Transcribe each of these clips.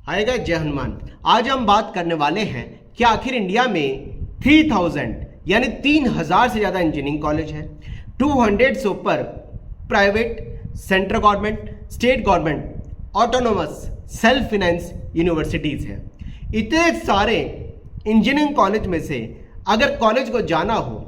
आएगा जय हनुमान। आज हम बात करने वाले हैं कि आखिर इंडिया में 3000 यानी 3000 से ज़्यादा इंजीनियरिंग कॉलेज है, 200 से ऊपर private, central government, state government, autonomous, self finance universities हैं। इतने सारे इंजीनियरिंग कॉलेज में से अगर कॉलेज को जाना हो,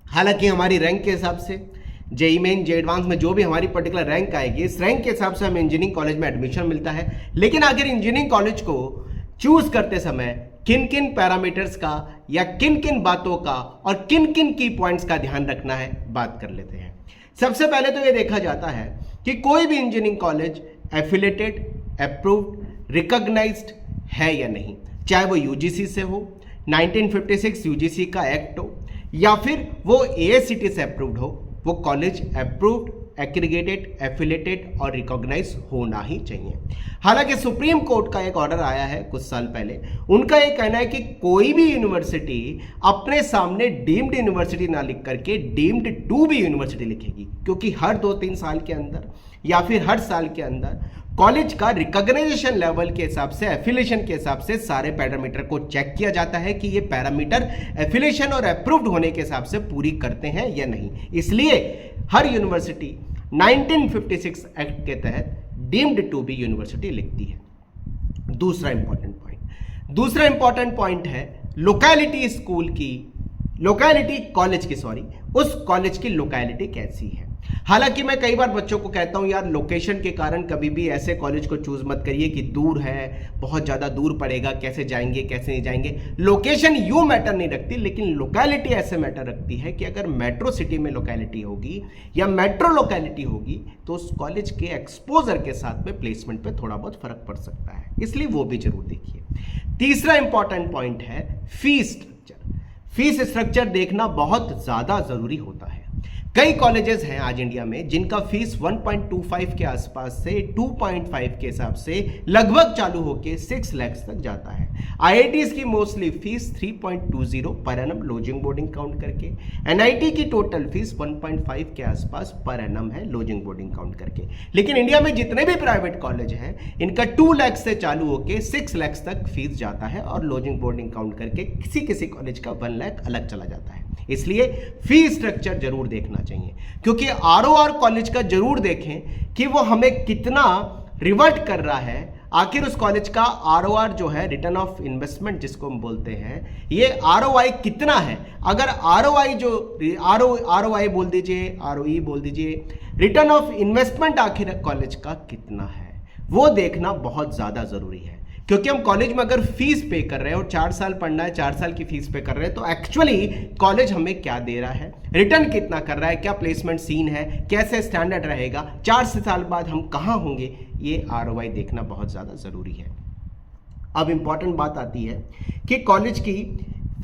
हालांकि हमारी रैंक के हिसाब से जेईई मेन, जे एडवांस में जो भी हमारी पर्टिकुलर रैंक आएगी, इस रैंक के हिसाब से हमें इंजीनियरिंग कॉलेज में एडमिशन मिलता है। लेकिन अगर इंजीनियरिंग कॉलेज को चूज करते समय किन किन पैरामीटर्स का या किन किन बातों का और किन किन की पॉइंट्स का ध्यान रखना है, बात कर लेते हैं। सबसे पहले तो ये देखा जाता है कि कोई भी engineering college affiliated, approved, recognised है या नहीं, चाहे वो यूजीसी से हो, 1956 यूजीसी का एक्ट हो, या फिर वो एआईसीटीई से अप्रूव्ड हो, वो कॉलेज अप्रूव्ड, एग्रीगेटेड, एफिलेटेड और रिकॉग्नाइज होना ही चाहिए। हालांकि सुप्रीम कोर्ट का एक ऑर्डर आया है कुछ साल पहले, उनका ये कहना है कि कोई भी यूनिवर्सिटी अपने सामने डीम्ड यूनिवर्सिटी ना लिख करके डीम्ड टू बी यूनिवर्सिटी लिखेगी, क्योंकि हर 2-3 साल के अंदर या फिर हर साल के अंदर कॉलेज का रिकॉग्नाइजेशन लेवल के हिसाब से, एफिलिएशन के हिसाब से सारे पैरामीटर को चेक किया जाता है कि ये पैरामीटर एफिलिएशन और अप्रूव्ड होने के हिसाब से पूरी करते हैं या नहीं। इसलिए हर यूनिवर्सिटी 1956 एक्ट के तहत डीम्ड टू बी यूनिवर्सिटी लिखती है। दूसरा इंपॉर्टेंट पॉइंट है लोकेलिटी स्कूल की, लोकेलिटी कॉलेज की, उस कॉलेज की लोकेलिटी कैसी है। हालांकि मैं कई बार बच्चों को कहता हूं यार लोकेशन के कारण कभी भी ऐसे कॉलेज को चूज मत करिए कि दूर है, बहुत ज़्यादा दूर पड़ेगा, कैसे जाएंगे कैसे नहीं जाएंगे। लोकेशन यूं मैटर नहीं रखती, लेकिन लोकेलिटी ऐसे मैटर रखती है कि अगर मेट्रो सिटी में लोकेलिटी होगी या मेट्रो लोकेलिटी होगी तो उस कॉलेज के एक्सपोजर के साथ में प्लेसमेंट पे थोड़ा बहुत फर्क पड़ सकता है, इसलिए वो भी जरूर देखिए। तीसरा इंपॉर्टेंट पॉइंट है फीस स्ट्रक्चर। फीस स्ट्रक्चर देखना बहुत ज़्यादा ज़रूरी होता है। कई कॉलेजेस हैं आज इंडिया में जिनका फीस 1.25 के आसपास से 2.5 के हिसाब से लगभग चालू होकर 6 लाख तक जाता है। आईआईटीज की mostly fees 3.20 per annum lodging boarding count करके, एनआईटी की टोटल फीस 1.5 के आसपास पर एनम है लॉजिंग बोर्डिंग काउंट करके। लेकिन इंडिया में जितने भी प्राइवेट कॉलेज हैं इनका 2 लाख से चालू होकर 6 लाख तक फीस जाता है और लॉजिंग बोर्डिंग काउंट करके किसी किसी कॉलेज का 1 लाख अलग चला जाता है। इसलिए फी स्ट्रक्चर जरूर देखना चाहिए, क्योंकि आरओआर कॉलेज का जरूर देखें कि वो हमें कितना रिवर्ट कर रहा है। आखिर उस कॉलेज का आरओआर जो है, रिटर्न ऑफ इन्वेस्टमेंट जिसको हम बोलते हैं, ये आरओआई कितना है। अगर आरओआई जो आरओआई बोल दीजिए, आरओई बोल दीजिए, रिटर्न ऑफ इन्वेस्टमेंट आखिर कॉलेज का कितना है, वो देखना बहुत ज्यादा जरूरी है। क्योंकि हम कॉलेज में अगर फीस पे कर रहे हैं और 4 साल पढ़ना है, 4 साल की फीस पे कर रहे हैं, तो एक्चुअली कॉलेज हमें क्या दे रहा है, रिटर्न कितना कर रहा है, क्या प्लेसमेंट सीन है, कैसे स्टैंडर्ड रहेगा, 4 साल बाद हम कहाँ होंगे, ये आरओआई देखना बहुत ज़्यादा ज़रूरी है। अब इंपॉर्टेंट बात आती है कि कॉलेज की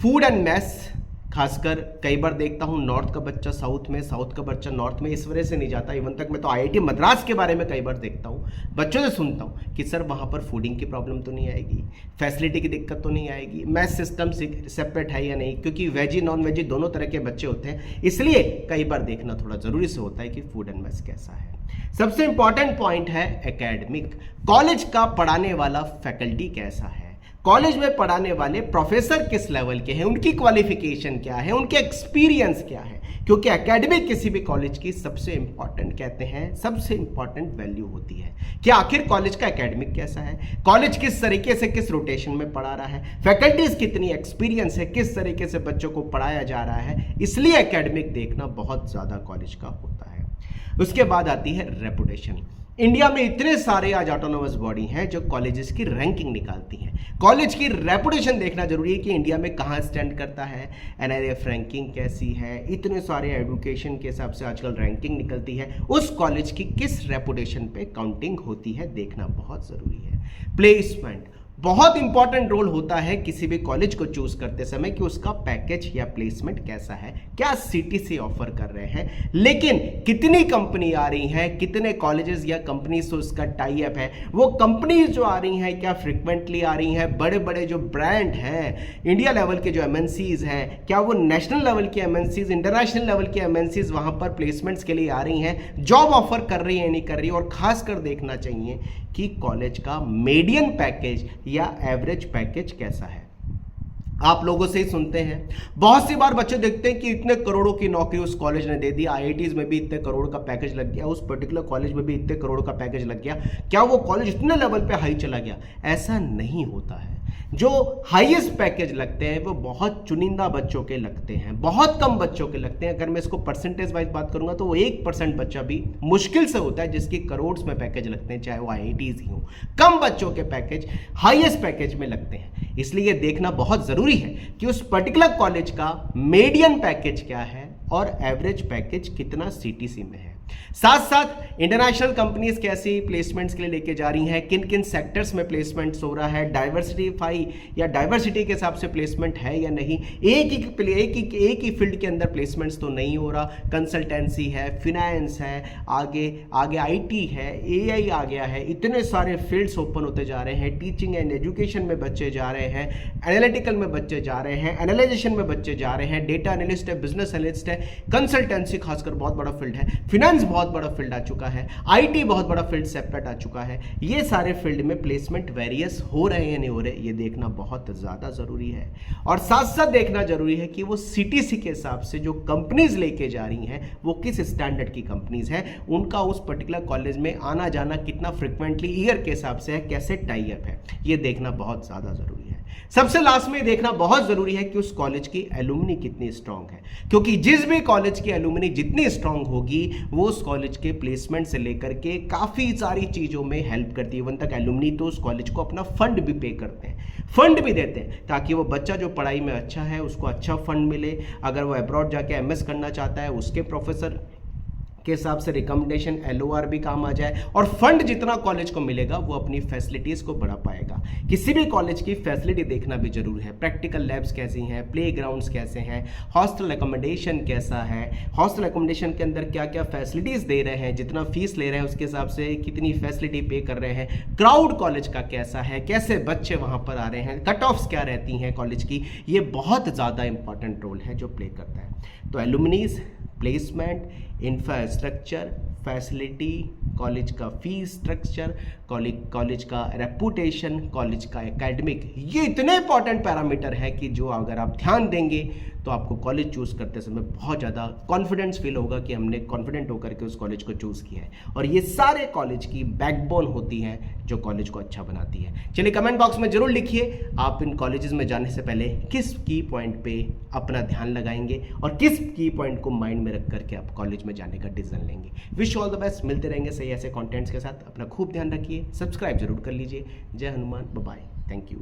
फूड एंड मेस, खासकर कई बार देखता हूँ नॉर्थ का बच्चा साउथ में, साउथ का बच्चा नॉर्थ में, इस वजह से नहीं जाता। इवन तक मैं तो आईआईटी मद्रास के बारे में कई बार देखता हूँ, बच्चों से सुनता हूँ कि सर वहाँ पर फूडिंग की प्रॉब्लम तो नहीं आएगी, फैसिलिटी की दिक्कत तो नहीं आएगी, मैथ सिस्टम सेपरेट है या नहीं, क्योंकि वेजी नॉन वेजी दोनों तरह के बच्चे होते हैं। इसलिए कई बार देखना थोड़ा ज़रूरी से होता है कि फूड एंड मेस कैसा है। सबसे इंपॉर्टेंट पॉइंट है एकेडमिक, कॉलेज का पढ़ाने वाला फैकल्टी कैसा है, कॉलेज में पढ़ाने वाले प्रोफेसर किस लेवल के हैं, उनकी क्वालिफिकेशन क्या है, उनके एक्सपीरियंस क्या है। क्योंकि एकेडमिक किसी भी कॉलेज की सबसे इंपॉर्टेंट, कहते हैं सबसे इंपॉर्टेंट वैल्यू होती है कि आखिर कॉलेज का एकेडमिक कैसा है, कॉलेज किस तरीके से किस रोटेशन में पढ़ा रहा है, फैकल्टीज कितनी एक्सपीरियंस है, किस तरीके से बच्चों को पढ़ाया जा रहा है। इसलिए एकेडमिक देखना बहुत ज़्यादा कॉलेज का होता है। उसके बाद आती है रेपुटेशन। इंडिया में इतने सारे आज ऑटोनोमस बॉडी हैं जो कॉलेजेस की रैंकिंग निकालती हैं। कॉलेज की रेपुटेशन देखना जरूरी है कि इंडिया में कहाँ स्टैंड करता है, एनआईएफ रैंकिंग कैसी है, इतने सारे एजुकेशन के हिसाब से आजकल रैंकिंग निकलती है, उस कॉलेज की किस रेपुटेशन पे काउंटिंग होती है देखना बहुत ज़रूरी है। प्लेसमेंट, बहुत इंपॉर्टेंट रोल होता है किसी भी कॉलेज को चूज करते समय कि उसका पैकेज या प्लेसमेंट कैसा है, क्या सीटीसी ऑफर कर रहे हैं, लेकिन कितनी कंपनी आ रही हैं, कितने कॉलेजेस या कंपनी से उसका टाई अप है, वो कंपनीज जो आ रही हैं क्या फ्रिक्वेंटली आ रही हैं, बड़े बड़े जो ब्रांड हैं इंडिया लेवल के जो एमएनसीज हैं क्या वो नेशनल लेवल के एमएनसीज, इंटरनेशनल लेवल के एमएनसीज वहां पर प्लेसमेंट्स के लिए आ रही हैं, जॉब ऑफर कर रही है नहीं कर रही, और खासकर देखना चाहिए कि कॉलेज का मीडियन पैकेज या एवरेज पैकेज कैसा है। आप लोगों से ही सुनते हैं, बहुत सी बार बच्चे देखते हैं कि इतने करोड़ों की नौकरी उस कॉलेज ने दे दी, आईआईटीज में भी इतने करोड़ का पैकेज लग गया, उस पर्टिकुलर कॉलेज में भी इतने करोड़ का पैकेज लग गया, क्या वो कॉलेज इतने लेवल पे हाई चला गया? ऐसा नहीं होता है। जो हाईएस्ट पैकेज लगते हैं वो बहुत चुनिंदा बच्चों के लगते हैं, बहुत कम बच्चों के लगते हैं। अगर मैं इसको परसेंटेज वाइज बात करूंगा तो वो 1% बच्चा भी मुश्किल से होता है जिसकी करोड़ में पैकेज लगते हैं, चाहे वो आईआईटीज ही हो। कम बच्चों के पैकेज हाईएस्ट पैकेज में लगते हैं, इसलिए देखना बहुत जरूरी है कि उस पर्टिकुलर कॉलेज का मीडियन पैकेज क्या है और एवरेज पैकेज कितना सीटीसी में है। साथ साथ इंटरनेशनल कंपनीज कैसी प्लेसमेंट्स के लिए लेके जा रही हैं, किन किन सेक्टर्स में प्लेसमेंट्स हो रहा है, डाइवर्सिटीफाई या डाइवर्सिटी के हिसाब से प्लेसमेंट है या नहीं, एक ही फील्ड के अंदर प्लेसमेंट्स तो नहीं हो रहा, कंसल्टेंसी है, फिनेंस है, आगे आगे आईटी है, एआई आ गया है, इतने सारे फील्ड्स ओपन होते जा रहे हैं। टीचिंग एंड एजुकेशन में बच्चे जा रहे हैं, एनालिटिकल में बच्चे जा रहे हैं, एनालाइजेशन में बच्चे जा रहे हैं, डेटा एनालिस्ट है, बिजनेस एनालिस्ट है, कंसल्टेंसी खासकर बहुत बड़ा फील्ड है, फिनेंस बहुत बड़ा फील्ड आ चुका है, आईटी बहुत बड़ा फील्ड सेपरेट आ चुका है। ये सारे फील्ड में प्लेसमेंट वेरियस हो रहे हैं नहीं हो रहे, ये देखना बहुत ज्यादा जरूरी है। और साथ साथ देखना जरूरी है कि वो सीटीसी के हिसाब से जो कंपनीज लेके जा रही हैं वो किस स्टैंडर्ड की कंपनीज हैं, उनका उस पर्टिकुलर कॉलेज में आना जाना कितना फ्रिक्वेंटली ईयर के हिसाब से है, कैसे टाई अप है, ये देखना बहुत ज्यादा जरूरी है। सबसे लास्ट में देखना बहुत जरूरी है कि उस कॉलेज की एलुमनी कितनी स्ट्रांग है, क्योंकि जिस भी कॉलेज की एलुमनी जितनी स्ट्रांग होगी वो उस कॉलेज के प्लेसमेंट से लेकर के काफी सारी चीजों में हेल्प करती है। वन तक एलुमनी तो उस कॉलेज को अपना फंड भी पे करते हैं, फंड भी देते हैं, ताकि वो बच्चा जो पढ़ाई में अच्छा है उसको अच्छा फंड मिले। अगर वो अब्रॉड जाके एमएस करना चाहता है उसके प्रोफेसर के हिसाब से रिकमेंडेशन एलओआर भी काम आ जाए, और फंड जितना कॉलेज को मिलेगा वो अपनी फैसिलिटीज़ को बढ़ा पाएगा। किसी भी कॉलेज की फैसिलिटी देखना भी जरूरी है, प्रैक्टिकल लैब्स कैसी हैं, प्ले ग्राउंड्स कैसे हैं, हॉस्टल एकोमोडेशन कैसा है, हॉस्टल एकोमोडेशन के अंदर क्या क्या फैसिलिटीज़ दे रहे हैं, जितना फीस ले रहे हैं उसके हिसाब से कितनी फैसिलिटी पे कर रहे हैं, क्राउड कॉलेज का कैसा है, कैसे बच्चे वहाँ पर आ रहे हैं, कट ऑफ्स क्या रहती हैं कॉलेज की, ये बहुत ज़्यादा इंपॉर्टेंट रोल है जो प्ले करता है। तो एलुमनीज, प्लेसमेंट, इंफ्रास्ट्रक्चर, फैसिलिटी, कॉलेज का फीस स्ट्रक्चर, कॉलेज का रेपुटेशन, कॉलेज का एकेडमिक, ये इतने इंपॉर्टेंट पैरामीटर है कि जो अगर आप ध्यान देंगे तो आपको कॉलेज चूज़ करते समय बहुत ज़्यादा कॉन्फिडेंस फील होगा कि हमने कॉन्फिडेंट होकर के उस कॉलेज को चूज़ किया है। और ये सारे कॉलेज की बैकबोन होती हैं जो कॉलेज को अच्छा बनाती है। चलिए कमेंट बॉक्स में जरूर लिखिए आप इन कॉलेजेस में जाने से पहले किस की पॉइंट पे अपना ध्यान लगाएंगे और किस की पॉइंट को माइंड में रख करके आप कॉलेज में जाने का डिसीजन लेंगे। विश ऑल द बेस्ट, मिलते रहेंगे सही ऐसे कॉन्टेंट्स के साथ। अपना खूब ध्यान रखिए, सब्सक्राइब जरूर कर लीजिए। जय हनुमान, बाय, थैंक यू।